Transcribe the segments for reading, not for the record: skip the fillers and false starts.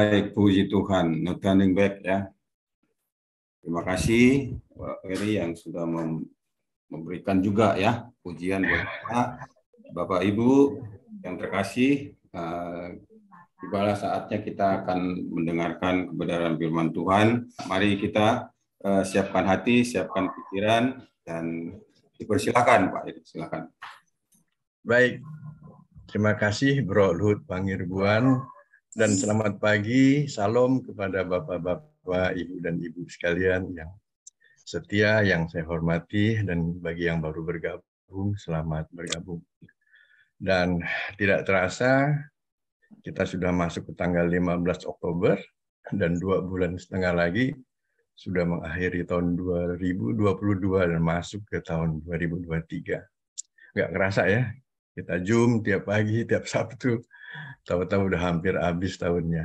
Baik, puji Tuhan. Not turning back ya. Terima kasih Pak Ferry yang sudah memberikan juga ya pujian buat kita. Bapak Ibu yang terkasih, tibalah saatnya kita akan mendengarkan kebenaran firman Tuhan. Mari kita siapkan hati, siapkan pikiran, dan dipersilakan Pak. Silakan. Baik, terima kasih Bro Luhut Pangirbuan. Dan selamat pagi, salam kepada Bapak-Bapak, Ibu dan Ibu sekalian yang setia, yang saya hormati, dan bagi yang baru bergabung, selamat bergabung. Dan tidak terasa, kita sudah masuk ke tanggal 15 Oktober, dan 2,5 bulan lagi sudah mengakhiri tahun 2022 dan masuk ke tahun 2023. Nggak kerasa ya, kita Zoom tiap pagi, tiap Sabtu, tahu-tahu udah hampir habis tahunnya.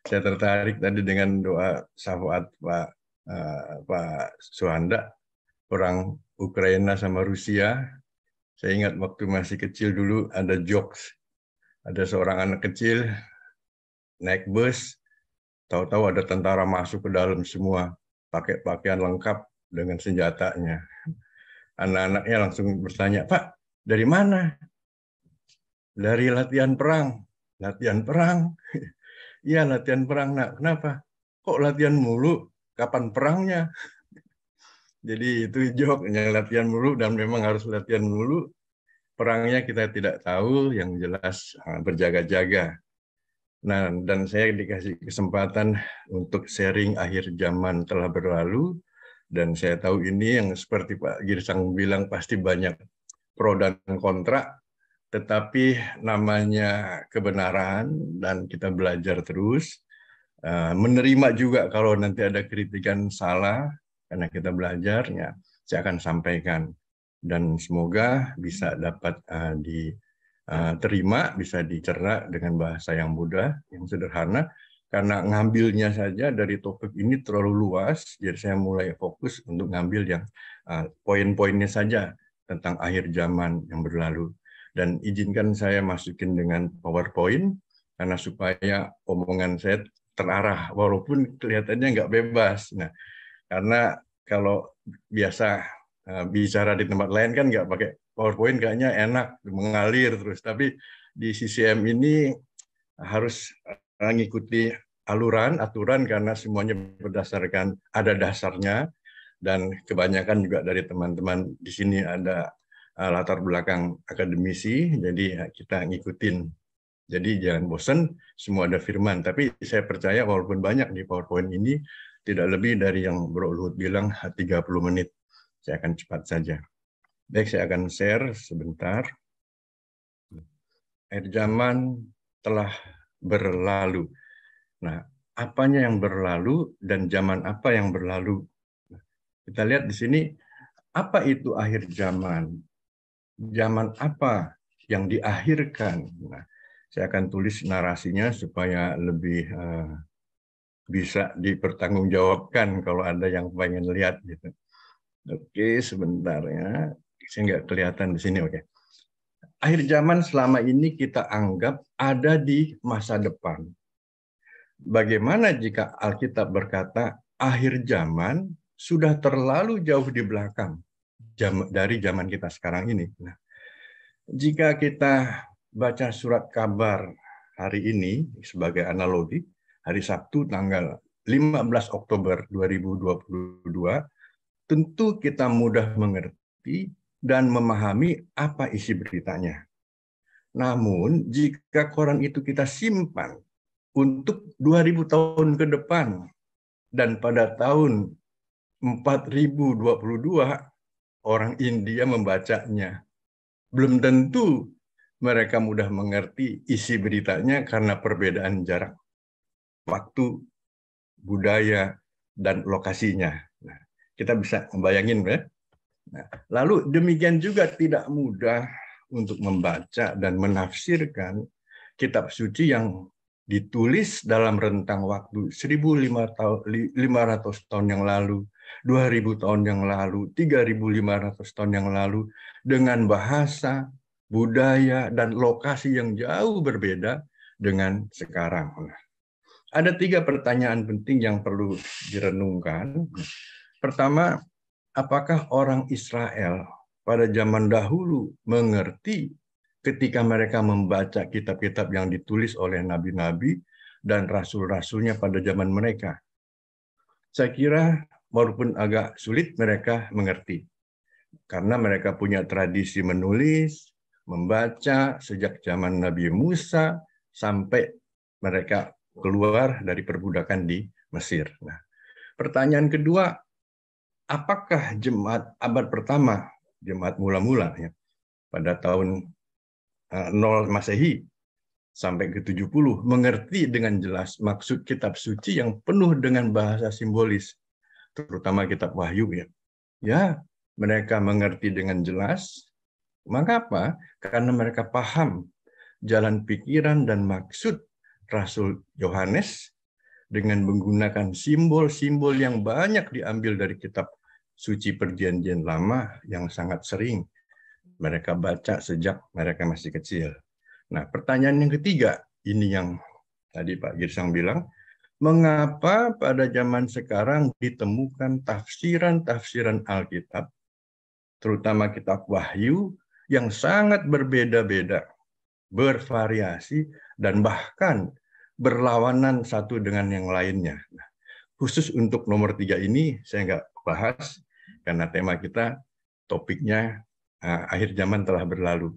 Saya tertarik tadi dengan doa syafaat Pak Suhanda, orang Ukraina sama Rusia. Saya ingat waktu masih kecil dulu ada jokes, ada seorang anak kecil naik bus, tahu-tahu ada tentara masuk ke dalam semua, pakai pakaian lengkap dengan senjatanya. Anak-anaknya langsung bertanya, Pak, dari mana? Dari latihan perang. Latihan perang? Iya, latihan perang. Nah, kenapa? Kok latihan mulu? Kapan perangnya? Jadi itu joknya, latihan mulu, dan memang harus latihan mulu. Perangnya kita tidak tahu, yang jelas berjaga-jaga. Nah, dan saya dikasih kesempatan untuk sharing akhir zaman telah berlalu, dan saya tahu ini yang seperti Pak Girsang bilang pasti banyak pro dan kontra, tetapi namanya kebenaran dan kita belajar terus, menerima juga kalau nanti ada kritikan salah, karena kita belajarnya, saya akan sampaikan. Dan semoga bisa dapat diterima, bisa dicerna dengan bahasa yang mudah, yang sederhana, karena ngambilnya saja dari topik ini terlalu luas, jadi saya mulai fokus untuk ngambil yang poin-poinnya saja tentang akhir zaman yang berlalu. Dan izinkan saya masukin dengan PowerPoint, karena supaya omongan saya terarah, walaupun kelihatannya nggak bebas. Nah, karena kalau biasa bicara di tempat lain kan nggak pakai PowerPoint, kayaknya enak, mengalir terus. Tapi di CCM ini harus mengikuti aturan, karena semuanya berdasarkan, ada dasarnya, dan kebanyakan juga dari teman-teman di sini ada latar belakang akademisi, jadi kita ngikutin. Jadi jangan bosan, semua ada firman. Tapi saya percaya walaupun banyak di PowerPoint ini, tidak lebih dari yang Bro Luhut bilang 30 menit. Saya akan cepat saja. Baik, saya akan share sebentar. Akhir zaman telah berlalu. Nah, apanya yang berlalu dan zaman apa yang berlalu? Kita lihat di sini, apa itu akhir zaman? Zaman apa yang diakhirkan? Nah, saya akan tulis narasinya supaya lebih bisa dipertanggungjawabkan kalau ada yang pengen lihat gitu. Oke, sebentar ya. Saya nggak kelihatan di sini. Oke. Akhir zaman selama ini kita anggap ada di masa depan. Bagaimana jika Alkitab berkata akhir zaman sudah terlalu jauh di belakang dari zaman kita sekarang ini? Nah, jika kita baca surat kabar hari ini sebagai analogi, hari Sabtu tanggal 15 Oktober 2022, tentu kita mudah mengerti dan memahami apa isi beritanya. Namun, jika koran itu kita simpan untuk 2000 tahun ke depan, dan pada tahun 4022, orang India membacanya, belum tentu mereka mudah mengerti isi beritanya karena perbedaan jarak waktu, budaya, dan lokasinya. Nah, kita bisa membayangin ya. Nah, lalu demikian juga tidak mudah untuk membaca dan menafsirkan kitab suci yang ditulis dalam rentang waktu 1.500 tahun yang lalu, 2.000 tahun yang lalu, 3.500 tahun yang lalu, dengan bahasa, budaya, dan lokasi yang jauh berbeda dengan sekarang. Ada 3 pertanyaan penting yang perlu direnungkan. Pertama, apakah orang Israel pada zaman dahulu mengerti ketika mereka membaca kitab-kitab yang ditulis oleh nabi-nabi dan rasul-rasulnya pada zaman mereka? Saya kira walaupun agak sulit mereka mengerti. Karena mereka punya tradisi menulis, membaca sejak zaman Nabi Musa sampai mereka keluar dari perbudakan di Mesir. Nah, pertanyaan kedua, apakah jemaat abad pertama, jemaat mula-mula ya, pada tahun 0 Masehi sampai ke 70 mengerti dengan jelas maksud kitab suci yang penuh dengan bahasa simbolis, terutama kitab Wahyu ya. Ya, mereka mengerti dengan jelas. Mengapa? Karena mereka paham jalan pikiran dan maksud Rasul Yohanes dengan menggunakan simbol-simbol yang banyak diambil dari kitab suci Perjanjian Lama yang sangat sering mereka baca sejak mereka masih kecil. Nah, pertanyaan yang ketiga, ini yang tadi Pak Girsang bilang, mengapa pada zaman sekarang ditemukan tafsiran-tafsiran Alkitab, terutama kitab Wahyu, yang sangat berbeda-beda, bervariasi, dan bahkan berlawanan satu dengan yang lainnya. Nah, khusus untuk nomor 3 ini, saya nggak bahas, karena tema kita, topiknya akhir zaman telah berlalu.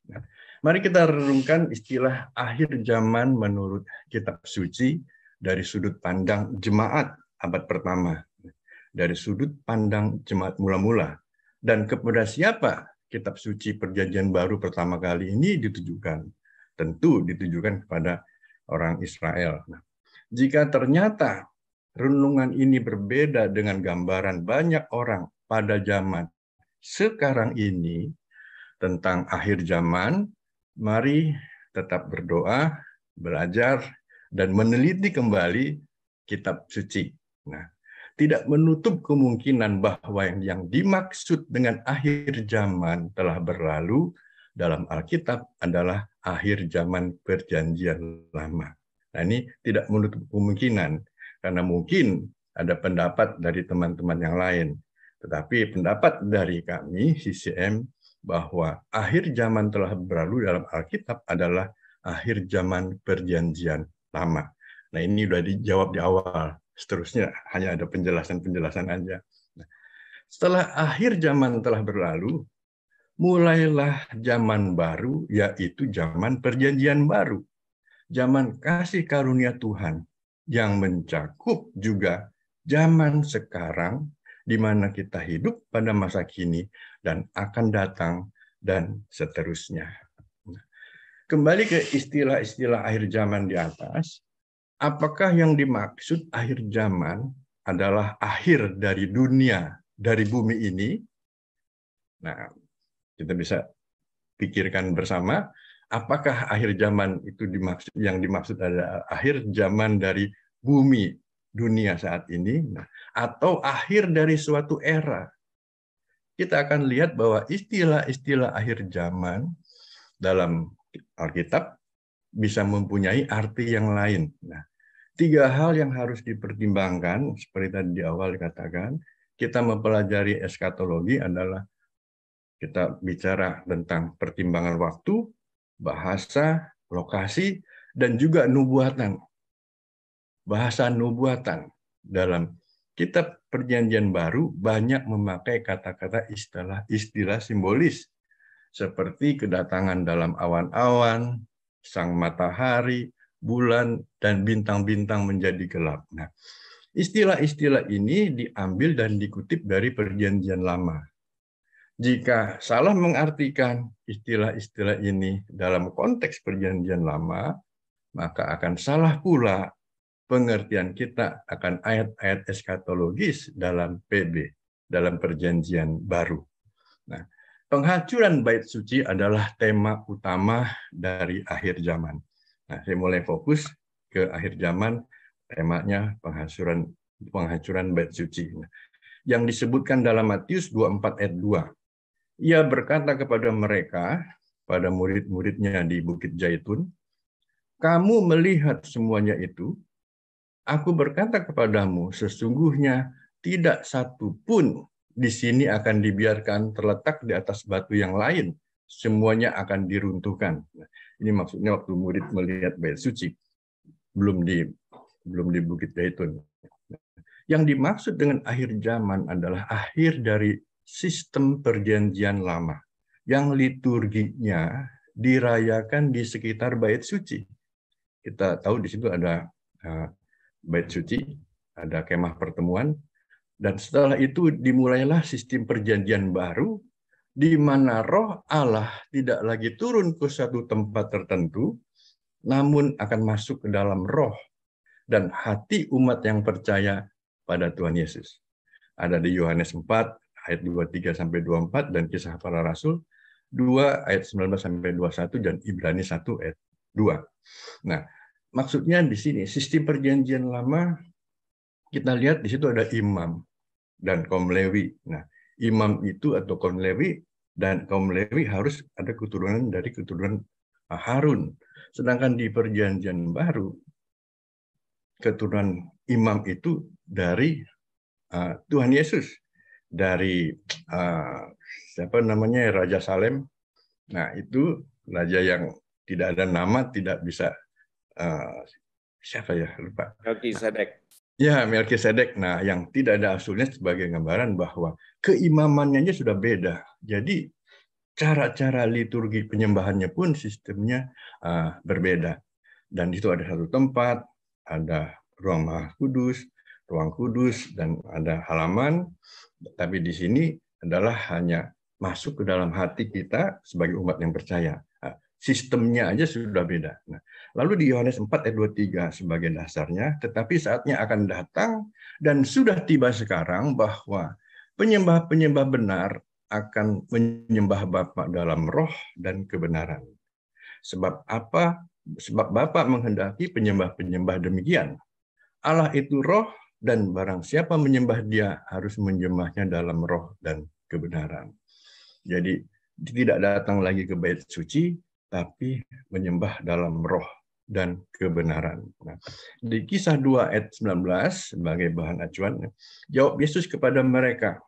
Nah, mari kita renungkan istilah akhir zaman menurut kitab suci, dari sudut pandang jemaat abad pertama, dari sudut pandang jemaat mula-mula, dan kepada siapa kitab suci Perjanjian Baru pertama kali ini ditujukan. Tentu ditujukan kepada orang Israel. Nah, jika ternyata renungan ini berbeda dengan gambaran banyak orang pada zaman sekarang ini tentang akhir zaman, mari tetap berdoa, belajar, dan meneliti kembali kitab suci. Nah, tidak menutup kemungkinan bahwa yang dimaksud dengan akhir zaman telah berlalu dalam Alkitab adalah akhir zaman Perjanjian Lama. Nah, ini tidak menutup kemungkinan, karena mungkin ada pendapat dari teman-teman yang lain. Tetapi pendapat dari kami, CCM, bahwa akhir zaman telah berlalu dalam Alkitab adalah akhir zaman Perjanjian Lama. Nah, ini sudah dijawab di awal. Seterusnya hanya ada penjelasan-penjelasan aja. Nah, setelah akhir zaman telah berlalu, mulailah zaman baru, yaitu zaman Perjanjian Baru. Zaman kasih karunia Tuhan yang mencakup juga zaman sekarang di mana kita hidup pada masa kini dan akan datang dan seterusnya. Kembali ke istilah-istilah akhir zaman di atas, apakah yang dimaksud akhir zaman adalah akhir dari dunia, dari bumi ini? Nah, kita bisa pikirkan bersama, apakah akhir zaman itu yang dimaksud adalah akhir zaman dari bumi dunia saat ini, atau akhir dari suatu era? Kita akan lihat bahwa istilah-istilah akhir zaman dalam Alkitab bisa mempunyai arti yang lain. Nah, 3 hal yang harus dipertimbangkan, seperti tadi di awal dikatakan, kita mempelajari eskatologi adalah kita bicara tentang pertimbangan waktu, bahasa, lokasi, dan juga nubuatan. Bahasa nubuatan dalam kitab Perjanjian Baru banyak memakai kata-kata istilah simbolis, seperti kedatangan dalam awan-awan, sang matahari, bulan, dan bintang-bintang menjadi gelap. Nah, istilah-istilah ini diambil dan dikutip dari Perjanjian Lama. Jika salah mengartikan istilah-istilah ini dalam konteks Perjanjian Lama, maka akan salah pula pengertian kita akan ayat-ayat eskatologis dalam PB, dalam Perjanjian Baru. Nah, penghancuran bait suci adalah tema utama dari akhir zaman. Nah, saya mulai fokus ke akhir zaman, temanya penghancuran bait suci. Nah, yang disebutkan dalam Matius 24 ayat 2. Ia berkata kepada mereka, pada murid-muridnya di Bukit Zaitun, kamu melihat semuanya itu, Aku berkata kepadamu, sesungguhnya tidak satu pun di sini akan dibiarkan terletak di atas batu yang lain. Semuanya akan diruntuhkan. Nah, ini maksudnya waktu murid melihat bait suci, belum di Bukit Zaitun. Yang dimaksud dengan akhir zaman adalah akhir dari sistem perjanjian lama yang liturginya dirayakan di sekitar bait suci. Kita tahu di situ ada bait suci, ada kemah pertemuan, dan setelah itu dimulailah sistem perjanjian baru di mana roh Allah tidak lagi turun ke satu tempat tertentu, namun akan masuk ke dalam roh dan hati umat yang percaya pada Tuhan Yesus. Ada di Yohanes 4 ayat 23 sampai 24 dan Kisah Para Rasul 2 ayat 19 sampai 21 dan Ibrani 1 ayat 2. Nah, maksudnya di sini sistem perjanjian lama kita lihat di situ ada imam dan kaum Lewi. Nah, imam itu atau kaum Lewi dan kaum Lewi harus ada keturunan dari keturunan Harun. Sedangkan di perjanjian baru keturunan imam itu dari Tuhan Yesus, dari siapa namanya, Raja Salem. Nah, itu raja yang tidak ada nama, tidak bisa siapa ya, lupa. Melkisedek. Ya, Melkisedek. Nah, yang tidak ada asulnya sebagai gambaran bahwa keimamannya sudah beda. Jadi cara-cara liturgi penyembahannya pun sistemnya berbeda. Dan di situ ada satu tempat, ada ruang Maha Kudus, ruang kudus, dan ada halaman. Tapi di sini adalah hanya masuk ke dalam hati kita sebagai umat yang percaya. Nah, sistemnya aja sudah beda. Nah, lalu di Yohanes 4 ayat 23 sebagai dasarnya, tetapi saatnya akan datang dan sudah tiba sekarang bahwa penyembah-penyembah benar akan menyembah Bapa dalam roh dan kebenaran. Sebab apa? Sebab Bapa menghendaki penyembah-penyembah demikian. Allah itu roh, dan barang siapa menyembah dia harus menyembahnya dalam roh dan kebenaran. Jadi tidak datang lagi ke bait suci, tapi menyembah dalam roh dan kebenaran. Nah, di Kisah 2 ayat 19 sebagai bahan acuan, jawab Yesus kepada mereka,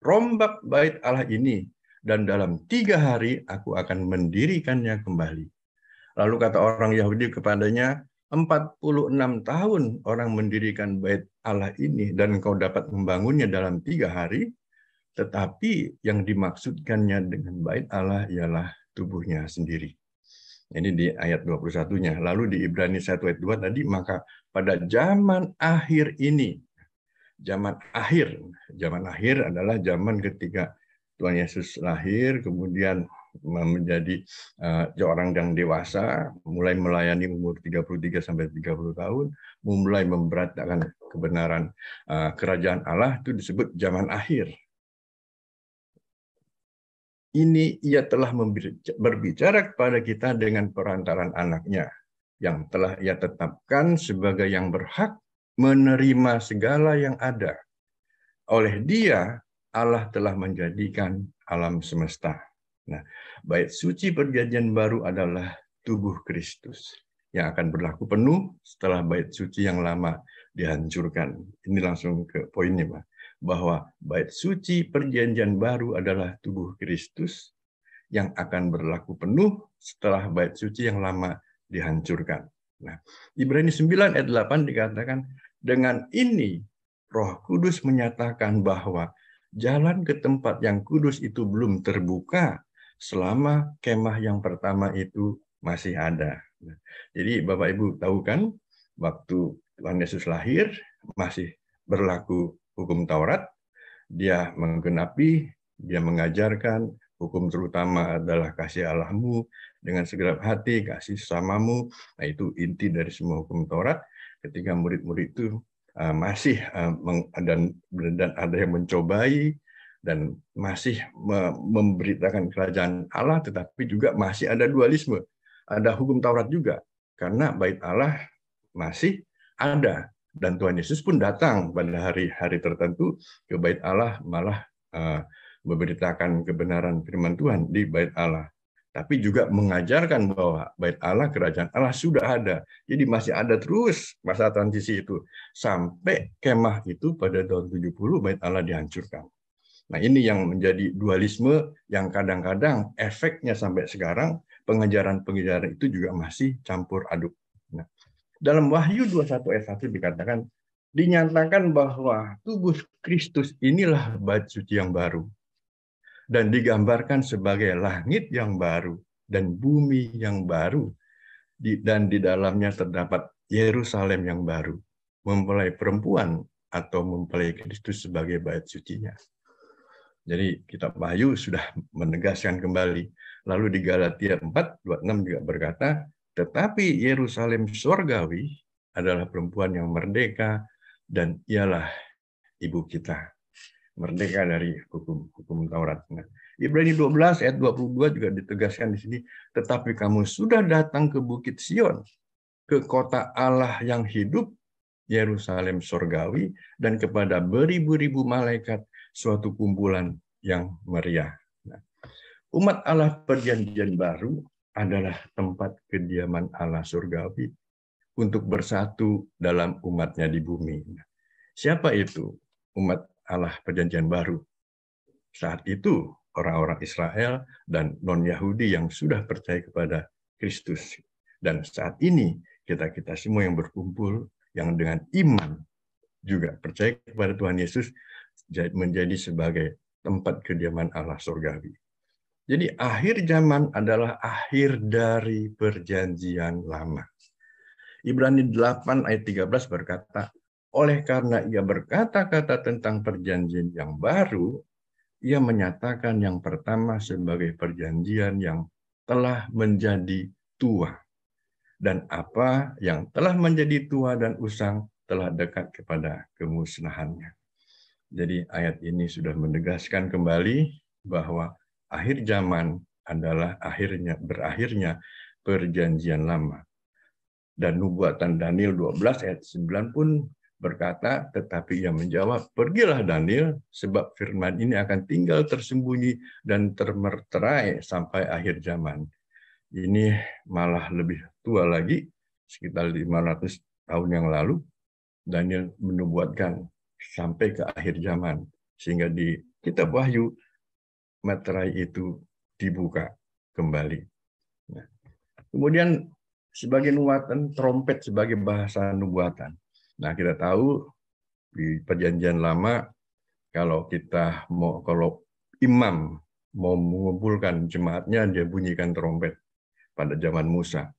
rombak bait Allah ini, dan dalam 3 hari aku akan mendirikannya kembali. Lalu kata orang Yahudi kepadanya, 46 tahun orang mendirikan bait Allah ini dan engkau dapat membangunnya dalam 3 hari, tetapi yang dimaksudkannya dengan bait Allah ialah tubuhnya sendiri. Ini di ayat 21-nya. Lalu di Ibrani 1 ayat 2 tadi, maka pada zaman akhir ini, zaman akhir adalah zaman ketika Tuhan Yesus lahir, kemudian menjadi seorang yang dewasa, mulai melayani umur 33 sampai 30 tahun, mulai memberatkan kebenaran kerajaan Allah, itu disebut zaman akhir. Ini ia telah berbicara kepada kita dengan perantaran anaknya, yang telah ia tetapkan sebagai yang berhak menerima segala yang ada. Oleh dia, Allah telah menjadikan alam semesta. Nah, bait suci perjanjian baru adalah tubuh Kristus yang akan berlaku penuh setelah bait suci yang lama dihancurkan. Ini langsung ke poinnya, Pak, bahwa bait suci perjanjian baru adalah tubuh Kristus yang akan berlaku penuh setelah bait suci yang lama dihancurkan. Nah, Ibrani 9 ayat 8 dikatakan, dengan ini Roh Kudus menyatakan bahwa jalan ke tempat yang kudus itu belum terbuka selama kemah yang pertama itu masih ada. Nah, jadi Bapak Ibu tahu kan, waktu Tuhan Yesus lahir masih berlaku hukum Taurat, dia menggenapi, dia mengajarkan hukum terutama adalah kasih Allahmu dengan segenap hati, kasih sesamamu. Nah, itu inti dari semua hukum Taurat. Ketika murid-murid itu masih dan ada yang mencobai dan masih memberitakan kerajaan Allah, tetapi juga masih ada dualisme, ada hukum Taurat juga, karena bait Allah masih ada, dan Tuhan Yesus pun datang pada hari-hari tertentu ke bait Allah, malah memberitakan kebenaran firman Tuhan di bait Allah. tapi juga mengajarkan bahwa bait Allah, kerajaan Allah sudah ada. Jadi masih ada terus masa transisi itu. Sampai kemah itu pada tahun 70 bait Allah dihancurkan. Nah ini yang menjadi dualisme yang kadang-kadang efeknya sampai sekarang pengejaran-pengejaran itu juga masih campur aduk. Nah, dalam Wahyu 21 ayat 1 dikatakan, dinyatakan bahwa tubuh Kristus inilah bait suci yang baru, dan digambarkan sebagai langit yang baru dan bumi yang baru, dan di dalamnya terdapat Yerusalem yang baru, mempelai perempuan atau mempelai Kristus sebagai bait sucinya. Jadi kitab Wahyu sudah menegaskan kembali. Lalu di Galatia 4:26 juga berkata, tetapi Yerusalem surgawi adalah perempuan yang merdeka dan ialah ibu kita. Merdeka dari hukum Taurat. Nah, Ibrani 12 ayat 22 juga ditegaskan di sini, tetapi kamu sudah datang ke Bukit Sion, ke kota Allah yang hidup, Yerusalem surgawi, dan kepada beribu-ribu malaikat, suatu kumpulan yang meriah. Nah, umat Allah perjanjian baru adalah tempat kediaman Allah surgawi untuk bersatu dalam umatnya di bumi. Nah, siapa itu umat Allah perjanjian baru? Saat itu orang-orang Israel dan non-Yahudi yang sudah percaya kepada Kristus. Dan saat ini kita semua yang berkumpul, yang dengan iman juga percaya kepada Tuhan Yesus, menjadi sebagai tempat kediaman Allah surgawi. Jadi akhir zaman adalah akhir dari perjanjian lama. Ibrani 8 ayat 13 berkata, oleh karena ia berkata-kata tentang perjanjian yang baru, ia menyatakan yang pertama sebagai perjanjian yang telah menjadi tua. Dan apa yang telah menjadi tua dan usang telah dekat kepada kemusnahannya. Jadi ayat ini sudah menegaskan kembali bahwa akhir zaman adalah berakhirnya perjanjian lama. Dan nubuatan Daniel 12 ayat 9 pun berkata, tetapi ia menjawab, pergilah Daniel, sebab firman ini akan tinggal tersembunyi dan termeterai sampai akhir zaman. Ini malah lebih tua lagi, sekitar 500 tahun yang lalu, Daniel menubuatkan sampai ke akhir zaman. Sehingga di kitab Wahyu, meterai itu dibuka kembali. Nah, kemudian sebagai nubuatan, trompet sebagai bahasa nubuatan. Nah, kita tahu di perjanjian lama kalau imam mau mengumpulkan jemaatnya, dia bunyikan trompet pada zaman Musa.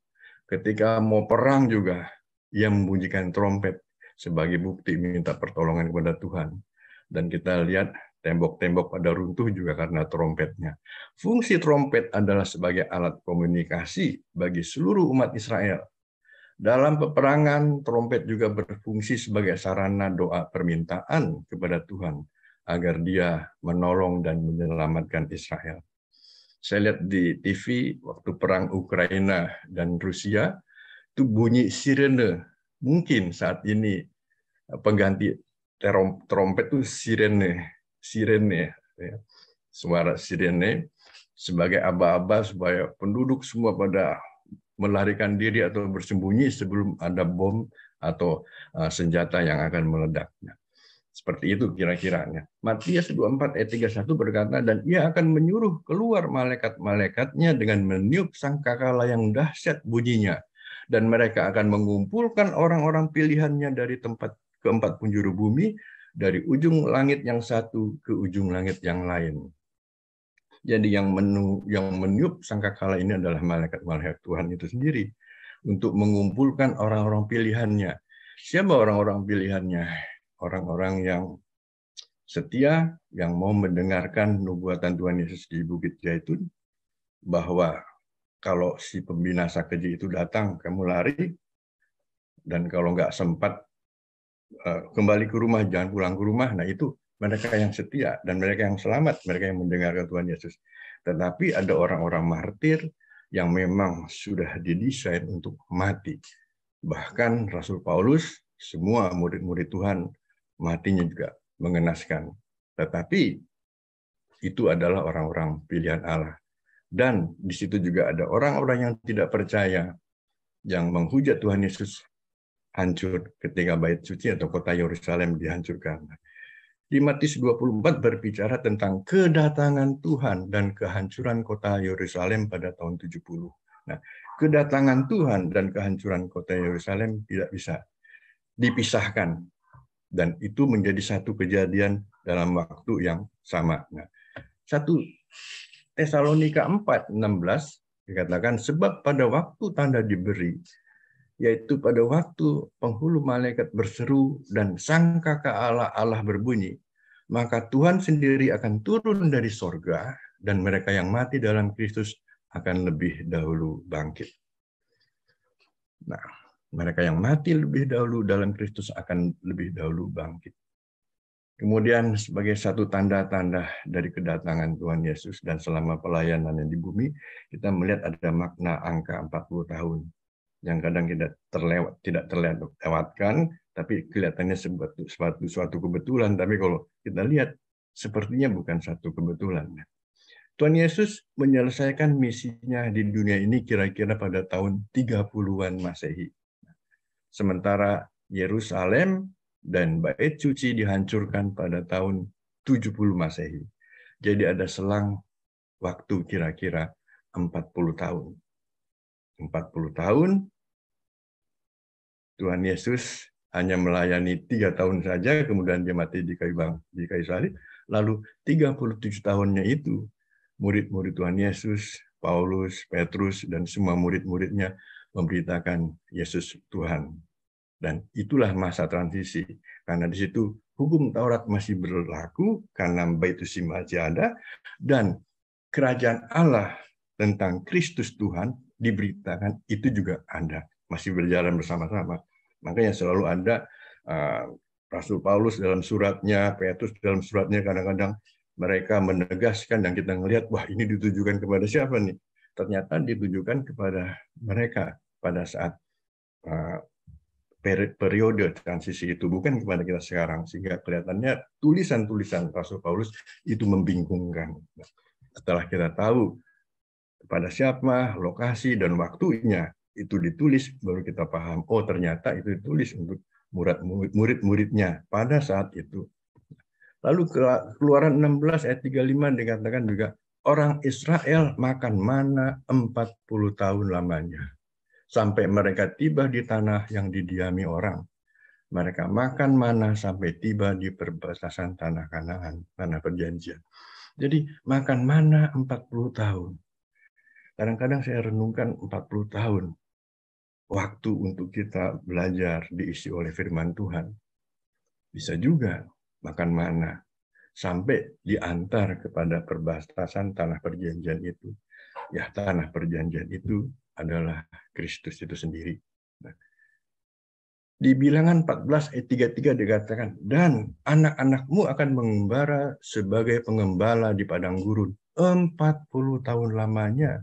Ketika mau perang juga, ia membunyikan trompet sebagai bukti minta pertolongan kepada Tuhan. Dan kita lihat tembok-tembok pada runtuh juga karena trompetnya. Fungsi trompet adalah sebagai alat komunikasi bagi seluruh umat Israel. Dalam peperangan, trompet juga berfungsi sebagai sarana doa permintaan kepada Tuhan agar Dia menolong dan menyelamatkan Israel. Saya lihat di TV waktu perang Ukraina dan Rusia, itu bunyi sirene. Mungkin saat ini pengganti trompet itu sirene, ya. Suara sirene sebagai aba-aba supaya penduduk semua pada melarikan diri atau bersembunyi sebelum ada bom atau senjata yang akan meledak. Seperti itu kira-kiranya. Matius 24 ayat 31 berkata, dan ia akan menyuruh keluar malaikat-malaikatnya dengan meniup sangkakala yang dahsyat bunyinya. Dan mereka akan mengumpulkan orang-orang pilihannya dari keempat penjuru bumi, dari ujung langit yang satu ke ujung langit yang lain. Jadi yang meniup sangkakala ini adalah malaikat-malaikat Tuhan itu sendiri untuk mengumpulkan orang-orang pilihannya. Siapa orang-orang pilihannya? Orang-orang yang setia, yang mau mendengarkan nubuatan Tuhan Yesus di Bukit Zaitun, bahwa kalau si pembinasa keji itu datang, kamu lari, dan kalau nggak sempat kembali ke rumah, jangan pulang ke rumah. Nah itu mereka yang setia dan mereka yang selamat, mereka yang mendengarkan Tuhan Yesus. Tetapi ada orang-orang martir yang memang sudah didesain untuk mati. Bahkan Rasul Paulus, semua murid-murid Tuhan, matinya juga mengenaskan. Tetapi itu adalah orang-orang pilihan Allah. Dan di situ juga ada orang-orang yang tidak percaya, yang menghujat Tuhan Yesus hancur ketika bait suci atau kota Yerusalem dihancurkan. Di Matius 24 berbicara tentang kedatangan Tuhan dan kehancuran kota Yerusalem pada tahun 70. Nah, kedatangan Tuhan dan kehancuran kota Yerusalem tidak bisa dipisahkan. Dan itu menjadi satu kejadian dalam waktu yang sama. Nah, 1 Tesalonika 4:16 dikatakan, sebab pada waktu tanda diberi, yaitu pada waktu penghulu malaikat berseru dan sangkakala Allah berbunyi, maka Tuhan sendiri akan turun dari sorga dan mereka yang mati dalam Kristus akan lebih dahulu bangkit. Nah, mereka yang mati lebih dahulu dalam Kristus akan lebih dahulu bangkit. Kemudian sebagai satu tanda-tanda dari kedatangan Tuhan Yesus dan selama pelayanannya di bumi, kita melihat ada makna angka 40 tahun. Yang kadang tidak terlewatkan, tapi kelihatannya suatu kebetulan. Tapi kalau kita lihat, sepertinya bukan satu kebetulan. Tuhan Yesus menyelesaikan misinya di dunia ini kira-kira pada tahun 30-an Masehi. Sementara Yerusalem dan bait suci dihancurkan pada tahun 70 Masehi. Jadi ada selang waktu kira-kira 40 tahun. 40 tahun, Tuhan Yesus hanya melayani 3 tahun saja, kemudian dia mati di kayu salib. Lalu 37 tahunnya itu, murid-murid Tuhan Yesus, Paulus, Petrus, dan semua murid-muridnya memberitakan Yesus Tuhan. Dan itulah masa transisi. Karena di situ hukum Taurat masih berlaku, karena bait suci masih ada, dan kerajaan Allah tentang Kristus Tuhan diberitakan itu juga ada. Masih berjalan bersama-sama. Makanya selalu ada Rasul Paulus dalam suratnya, Petrus dalam suratnya, kadang-kadang mereka menegaskan dan kita melihat, wah ini ditujukan kepada siapa nih? Ternyata ditujukan kepada mereka pada saat periode transisi itu, bukan kepada kita sekarang. Sehingga kelihatannya tulisan-tulisan Rasul Paulus itu membingungkan. Setelah kita tahu kepada siapa, lokasi, dan waktunya itu ditulis, baru kita paham, oh ternyata itu ditulis untuk murid-muridnya pada saat itu. Lalu Keluaran 16 ayat 35 dikatakan juga, orang Israel makan mana 40 tahun lamanya, sampai mereka tiba di tanah yang didiami orang. Mereka makan mana sampai tiba di perbatasan tanah Kanaan, tanah perjanjian. Jadi makan mana 40 tahun. Kadang-kadang saya renungkan 40 tahun. Waktu untuk kita belajar diisi oleh firman Tuhan. Bisa juga makan mana sampai diantar kepada perbatasan tanah perjanjian itu. Ya, tanah perjanjian itu adalah Kristus itu sendiri. Nah, di Bilangan 14 ayat 33 dikatakan, dan anak-anakmu akan mengembara sebagai pengembala di padang gurun 40 tahun lamanya,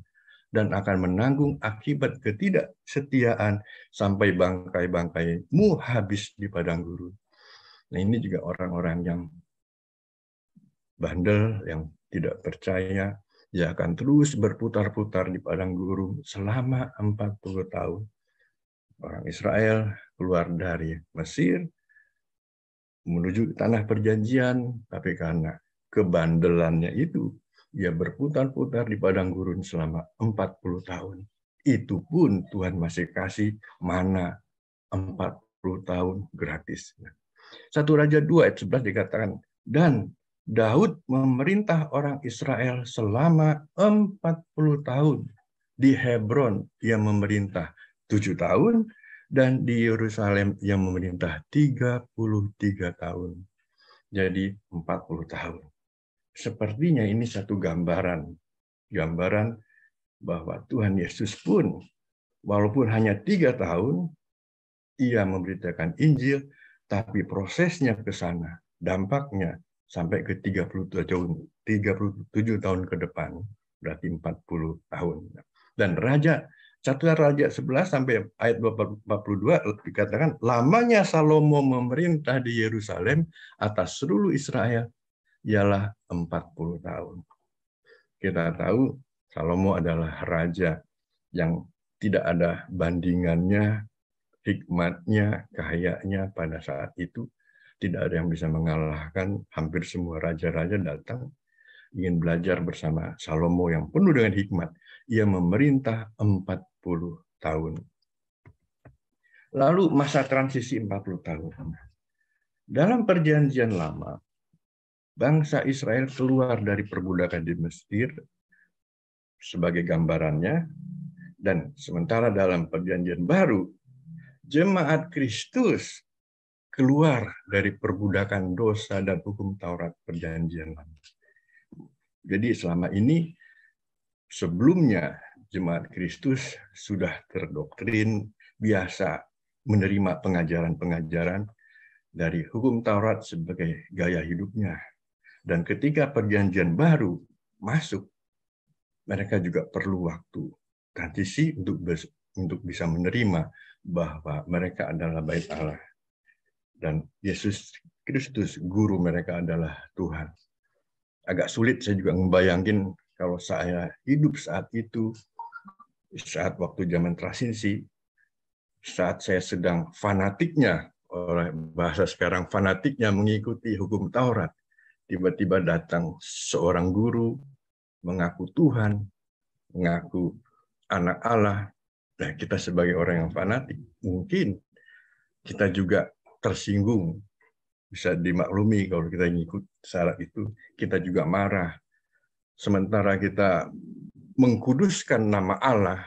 dan akan menanggung akibat ketidaksetiaan sampai bangkai-bangkaimu habis di padang gurun. Nah, ini juga orang-orang yang bandel, yang tidak percaya, dia akan terus berputar-putar di padang gurun selama 40 tahun. Orang Israel keluar dari Mesir menuju tanah perjanjian, tapi karena kebandelannya itu, ia berputar-putar di padang gurun selama 40 tahun. Itu pun Tuhan masih kasih mana 40 tahun gratis. 1 Raja 2 ayat 11 dikatakan, dan Daud memerintah orang Israel selama 40 tahun. Di Hebron ia memerintah 7 tahun, dan di Yerusalem ia memerintah 33 tahun. Jadi 40 tahun. Sepertinya ini satu gambaran bahwa Tuhan Yesus pun, walaupun hanya 3 tahun, ia memberitakan Injil, tapi prosesnya ke sana, dampaknya sampai ke 37 tahun ke depan, berarti 40 tahun. Dan 1 Raja 11 sampai ayat 42 dikatakan, lamanya Salomo memerintah di Yerusalem atas seluruh Israel ialah 40 tahun. Kita tahu Salomo adalah raja yang tidak ada bandingannya, hikmatnya, kahyanya pada saat itu. Tidak ada yang bisa mengalahkan. Hampir semua raja-raja datang ingin belajar bersama Salomo yang penuh dengan hikmat. Ia memerintah 40 tahun. Lalu masa transisi 40 tahun. Dalam perjanjian lama, bangsa Israel keluar dari perbudakan di Mesir sebagai gambarannya, dan sementara dalam perjanjian baru, jemaat Kristus keluar dari perbudakan dosa dan hukum Taurat perjanjian lama. Jadi selama ini, sebelumnya jemaat Kristus sudah terdoktrin, biasa menerima pengajaran-pengajaran dari hukum Taurat sebagai gaya hidupnya. Dan ketika perjanjian baru masuk, mereka juga perlu waktu transisi untuk bisa menerima bahwa mereka adalah bait Allah. Dan Yesus Kristus, guru mereka adalah Tuhan. Agak sulit saya juga membayangkan kalau saya hidup saat itu, saat waktu zaman transisi, saat saya sedang fanatiknya, oleh bahasa sekarang fanatiknya mengikuti hukum Taurat, tiba-tiba datang seorang guru, mengaku Tuhan, mengaku anak Allah. Nah, kita sebagai orang yang fanatik, mungkin kita juga tersinggung. Bisa dimaklumi kalau kita ngikut syarat itu, kita juga marah. Sementara kita mengkuduskan nama Allah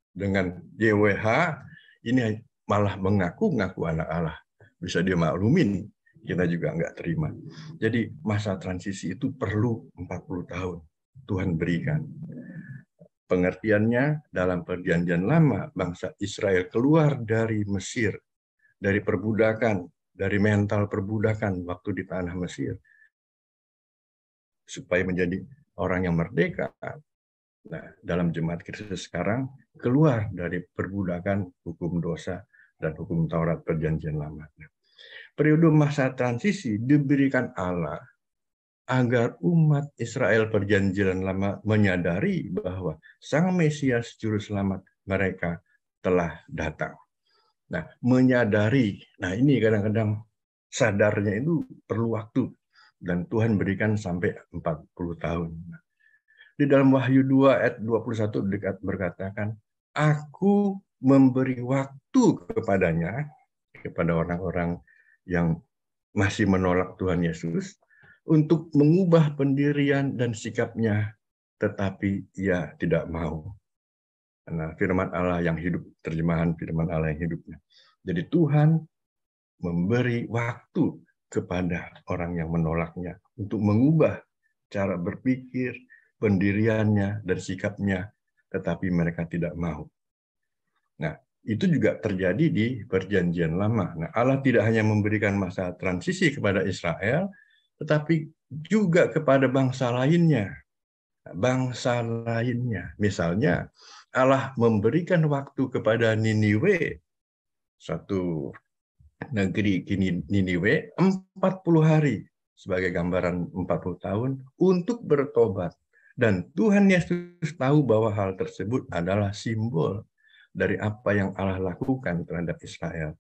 dengan YWH, ini malah mengaku-ngaku anak Allah. Bisa dimaklumin, kita juga nggak terima. Jadi masa transisi itu perlu 40 tahun Tuhan berikan. Pengertiannya, dalam perjanjian lama, bangsa Israel keluar dari Mesir, dari perbudakan, dari mental perbudakan waktu di tanah Mesir, supaya menjadi orang yang merdeka. Nah, dalam jemaat Kristus sekarang, keluar dari perbudakan hukum dosa dan hukum Taurat perjanjian lama. Periode masa transisi diberikan Allah agar umat Israel perjanjian lama menyadari bahwa Sang Mesias Juru Selamat mereka telah datang. Nah, menyadari, nah ini kadang-kadang sadarnya itu perlu waktu, dan Tuhan berikan sampai 40 tahun. Di dalam Wahyu 2 ayat 21 berkatakan, aku memberi waktu kepadanya, kepada orang-orang yang masih menolak Tuhan Yesus, untuk mengubah pendirian dan sikapnya, tetapi ia tidak mau. Karena firman Allah yang hidup, terjemahan firman Allah yang hidupnya. Jadi Tuhan memberi waktu kepada orang yang menolaknya untuk mengubah cara berpikir, pendiriannya, dan sikapnya, tetapi mereka tidak mau. Nah, itu juga terjadi di perjanjian lama. Nah, Allah tidak hanya memberikan masa transisi kepada Israel, tetapi juga kepada bangsa lainnya. Bangsa lainnya. Misalnya, Allah memberikan waktu kepada Niniwe, satu negeri Niniwe, 40 hari sebagai gambaran 40 tahun untuk bertobat. Dan Tuhan Yesus tahu bahwa hal tersebut adalah simbol dari apa yang Allah lakukan terhadap Israel.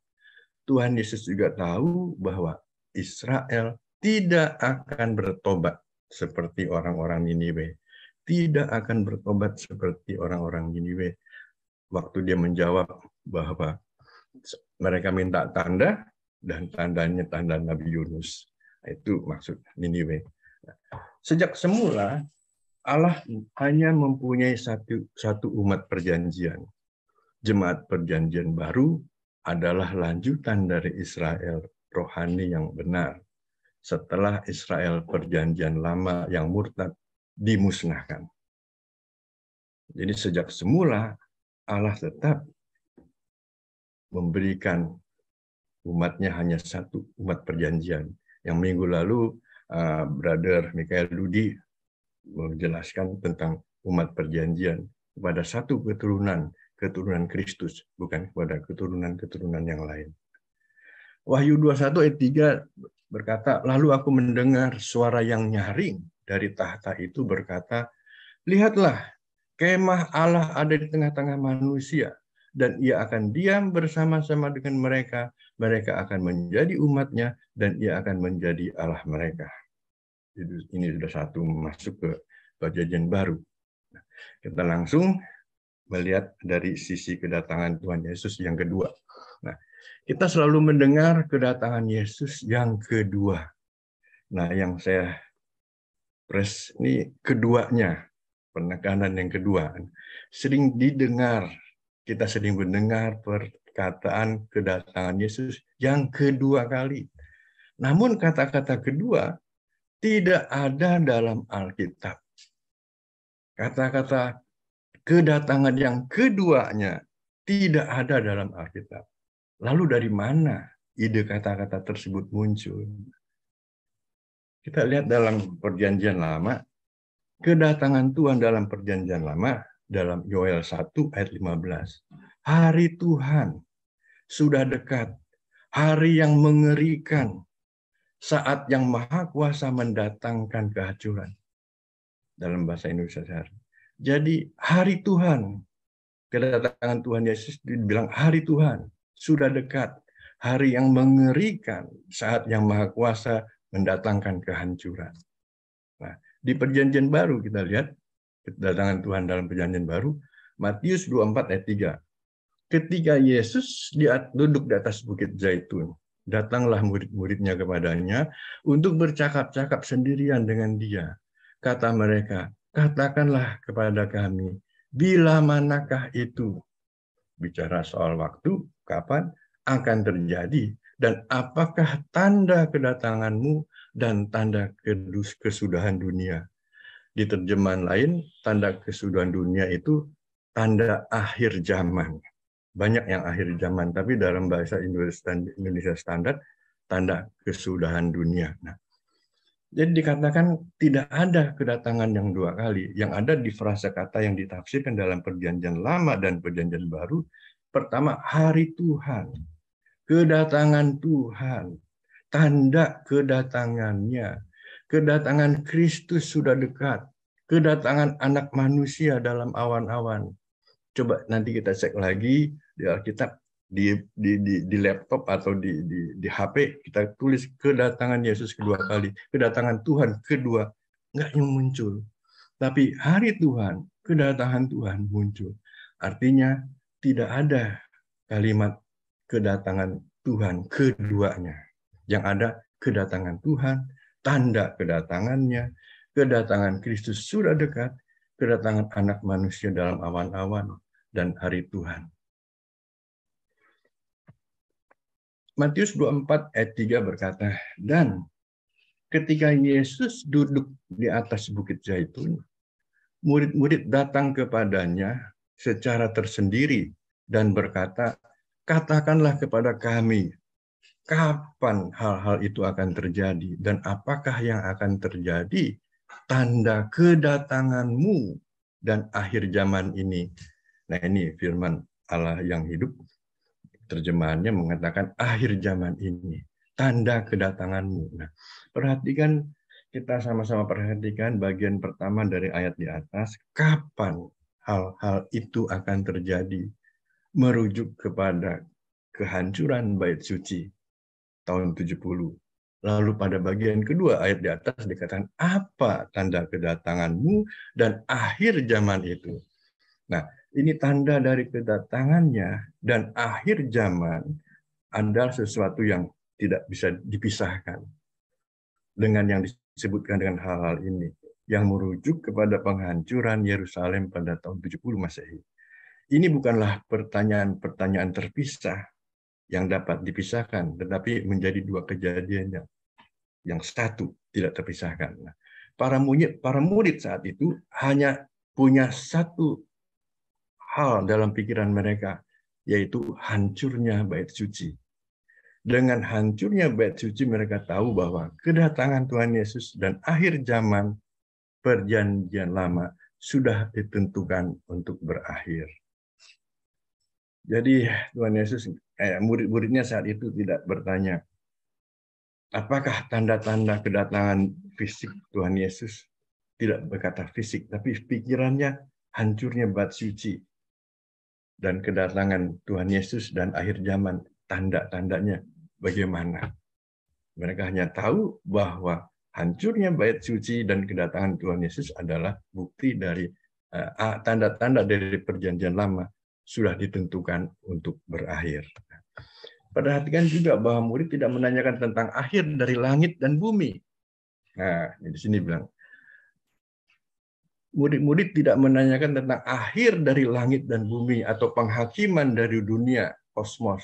Tuhan Yesus juga tahu bahwa Israel tidak akan bertobat seperti orang-orang Niniwe. Tidak akan bertobat seperti orang-orang Niniwe. Waktu dia menjawab bahwa mereka minta tanda, dan tandanya tanda Nabi Yunus. Itu maksud Niniwe. Sejak semula, Allah hanya mempunyai satu umat perjanjian. Jemaat perjanjian baru adalah lanjutan dari Israel rohani yang benar. Setelah Israel perjanjian lama yang murtad dimusnahkan. Jadi sejak semula Allah tetap memberikan umatnya hanya satu umat perjanjian. Yang minggu lalu Brother Michael Dudi menjelaskan tentang umat perjanjian kepada satu keturunan Kristus, bukan kepada keturunan-keturunan yang lain. Wahyu 21 ayat 3 berkata, lalu aku mendengar suara yang nyaring dari tahta itu berkata, lihatlah, Kemah Allah ada di tengah-tengah manusia, dan ia akan diam bersama-sama dengan mereka. Mereka akan menjadi umatnya, dan ia akan menjadi Allah mereka. Ini sudah satu masuk ke perjanjian baru. Kita langsung melihat dari sisi kedatangan Tuhan Yesus yang kedua. Nah, kita selalu mendengar kedatangan Yesus yang kedua. Nah, yang saya press ini keduanya, penekanan yang kedua. Sering didengar, kita sering mendengar perkataan kedatangan Yesus yang kedua kali. Namun kata-kata kedua tidak ada dalam Alkitab. Kata-kata kedatangan yang keduanya tidak ada dalam Alkitab. Lalu dari mana ide kata-kata tersebut muncul? Kita lihat dalam Perjanjian Lama, kedatangan Tuhan dalam Perjanjian Lama, dalam Yoel 1 ayat 15. Hari Tuhan sudah dekat, hari yang mengerikan, saat yang Maha Kuasa mendatangkan kehancuran. Dalam bahasa Indonesia sehari. Jadi hari Tuhan, kedatangan Tuhan Yesus dibilang hari Tuhan sudah dekat, hari yang mengerikan, saat yang Maha Kuasa mendatangkan kehancuran. Nah, di Perjanjian Baru kita lihat kedatangan Tuhan dalam Perjanjian Baru, Matius 24 ayat 3. Ketika Yesus duduk di atas Bukit Zaitun, datanglah murid-muridnya kepadanya untuk bercakap-cakap sendirian dengan dia. Kata mereka, katakanlah kepada kami, bila manakah itu? Bicara soal waktu, kapan akan terjadi, dan apakah tanda kedatanganmu dan tanda kesudahan dunia. Di terjemahan lain, tanda kesudahan dunia itu tanda akhir zaman. Banyak yang akhir zaman, tapi dalam bahasa Indonesia standar, tanda kesudahan dunia. Nah, jadi dikatakan tidak ada kedatangan yang dua kali. Yang ada di frasa kata yang ditafsirkan dalam Perjanjian Lama dan Perjanjian Baru. Pertama, hari Tuhan. Kedatangan Tuhan. Tanda kedatangannya. Kedatangan Kristus sudah dekat. Kedatangan anak manusia dalam awan-awan. Coba nanti kita cek lagi di Alkitab, di laptop atau di HP, kita tulis kedatangan Yesus kedua kali, kedatangan Tuhan kedua, nggak yang muncul. Tapi hari Tuhan, kedatangan Tuhan muncul. Artinya tidak ada kalimat kedatangan Tuhan keduanya. Yang ada kedatangan Tuhan, tanda kedatangannya, kedatangan Kristus sudah dekat, kedatangan anak manusia dalam awan-awan, dan hari Tuhan. Matius 24 ayat 3 berkata, dan ketika Yesus duduk di atas Bukit Zaitun, murid-murid datang kepadanya secara tersendiri dan berkata, katakanlah kepada kami, kapan hal-hal itu akan terjadi dan apakah yang akan terjadi tanda kedatanganmu dan akhir zaman ini. Nah, ini firman Allah yang hidup. Terjemahannya mengatakan akhir zaman ini, tanda kedatanganmu. Nah, perhatikan, kita sama-sama perhatikan bagian pertama dari ayat di atas, kapan hal-hal itu akan terjadi, merujuk kepada kehancuran bait suci tahun 70. Lalu pada bagian kedua ayat di atas dikatakan apa tanda kedatanganmu dan akhir zaman itu. Nah, ini tanda dari kedatangannya dan akhir zaman adalah sesuatu yang tidak bisa dipisahkan dengan yang disebutkan dengan hal-hal ini yang merujuk kepada penghancuran Yerusalem pada tahun 70 Masehi. Ini bukanlah pertanyaan-pertanyaan terpisah yang dapat dipisahkan, tetapi menjadi dua kejadian yang satu tidak terpisahkan. Nah, para murid saat itu hanya punya satu hal dalam pikiran mereka, yaitu hancurnya bait suci. Dengan hancurnya bait suci, mereka tahu bahwa kedatangan Tuhan Yesus dan akhir zaman Perjanjian Lama sudah ditentukan untuk berakhir. Jadi Tuhan Yesus, murid-muridnya saat itu tidak bertanya, apakah tanda-tanda kedatangan fisik Tuhan Yesus? Tidak berkata fisik, tapi pikirannya hancurnya bait suci dan kedatangan Tuhan Yesus dan akhir zaman, tanda-tandanya bagaimana. Mereka hanya tahu bahwa hancurnya bait suci dan kedatangan Tuhan Yesus adalah bukti dari tanda-tanda dari perjanjian lama sudah ditentukan untuk berakhir. Perhatikan juga bahwa murid tidak menanyakan tentang akhir dari langit dan bumi. Nah, di sini bilang, murid-murid tidak menanyakan tentang akhir dari langit dan bumi atau penghakiman dari dunia, kosmos,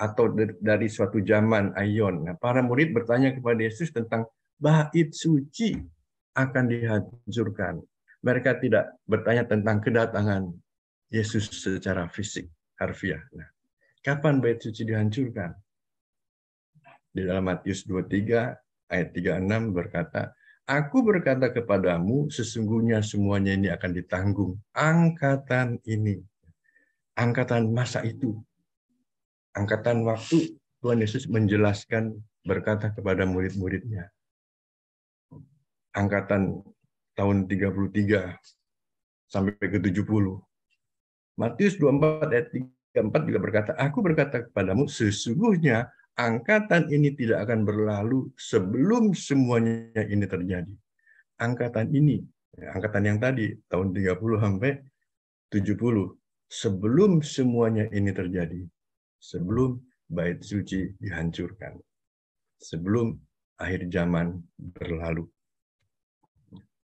atau dari suatu zaman, aion. Nah, para murid bertanya kepada Yesus tentang bait suci akan dihancurkan. Mereka tidak bertanya tentang kedatangan Yesus secara fisik, harfiah. Nah, kapan bait suci dihancurkan? Di dalam Matius 23 ayat 36 berkata, Aku berkata kepadamu, sesungguhnya semuanya ini akan ditanggung. Angkatan ini, angkatan masa itu, angkatan waktu, Tuhan Yesus menjelaskan berkata kepada murid-muridnya. Angkatan tahun 33 sampai ke 70. Matius 24 ayat 34 juga berkata, Aku berkata kepadamu, sesungguhnya angkatan ini tidak akan berlalu sebelum semuanya ini terjadi. Angkatan ini, angkatan yang tadi, tahun 30 sampai 70, sebelum semuanya ini terjadi, sebelum bait suci dihancurkan, sebelum akhir zaman berlalu.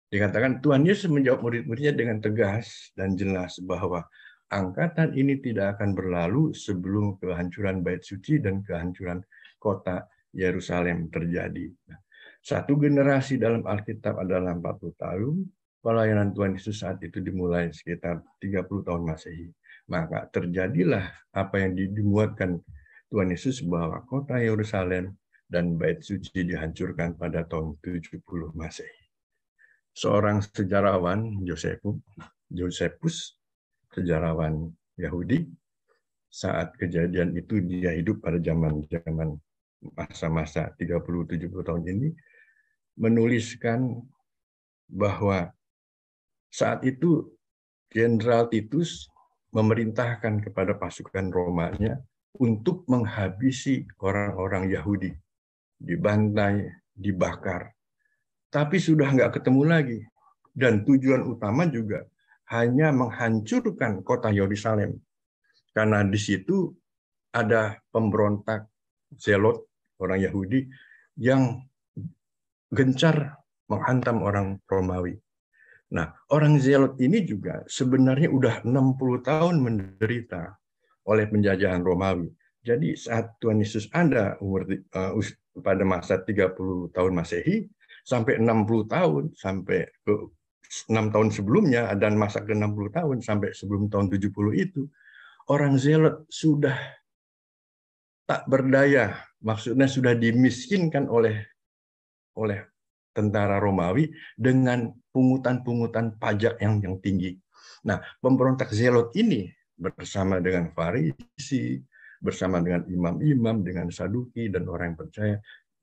Dikatakan Tuhan Yesus menjawab murid-muridnya dengan tegas dan jelas bahwa angkatan ini tidak akan berlalu sebelum kehancuran bait suci dan kehancuran kota Yerusalem terjadi. Satu generasi dalam Alkitab adalah 40 tahun, pelayanan Tuhan Yesus saat itu dimulai sekitar 30 tahun Masehi. Maka terjadilah apa yang dimuatkan Tuhan Yesus bahwa kota Yerusalem dan bait suci dihancurkan pada tahun 70 Masehi. Seorang sejarawan, Josephus, sejarawan Yahudi, saat kejadian itu dia hidup pada zaman masa-masa 30-70 tahun ini, menuliskan bahwa saat itu Jenderal Titus memerintahkan kepada pasukan Romanya untuk menghabisi orang-orang Yahudi, dibantai, dibakar. Tapi sudah nggak ketemu lagi. Dan tujuan utama juga hanya menghancurkan kota Yerusalem. Karena di situ ada pemberontak Zelot, orang Yahudi, yang gencar menghantam orang Romawi. Nah, orang Zelot ini juga sebenarnya udah 60 tahun menderita oleh penjajahan Romawi. Jadi saat Tuhan Yesus ada pada masa 30 tahun Masehi, sampai 60 tahun, sampai ke 6 tahun sebelumnya, dan masa ke 60 tahun, sampai sebelum tahun 70 itu, orang Zelot sudah tak berdaya, maksudnya sudah dimiskinkan oleh tentara Romawi dengan pungutan-pungutan pajak yang tinggi. Nah, pemberontak Zelot ini bersama dengan Farisi, bersama dengan imam-imam, dengan Saduki, dan orang yang percaya,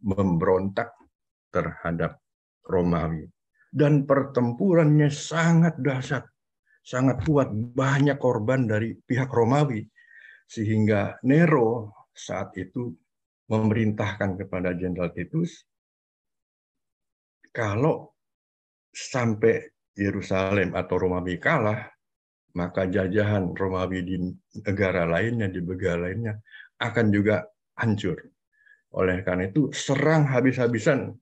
memberontak terhadap Romawi. Dan pertempurannya sangat dahsyat, sangat kuat, banyak korban dari pihak Romawi. Sehingga Nero saat itu memerintahkan kepada Jenderal Titus, kalau sampai Yerusalem atau Romawi kalah, maka jajahan Romawi di negara lainnya, di negara lainnya, akan juga hancur. Oleh karena itu, serang habis-habisan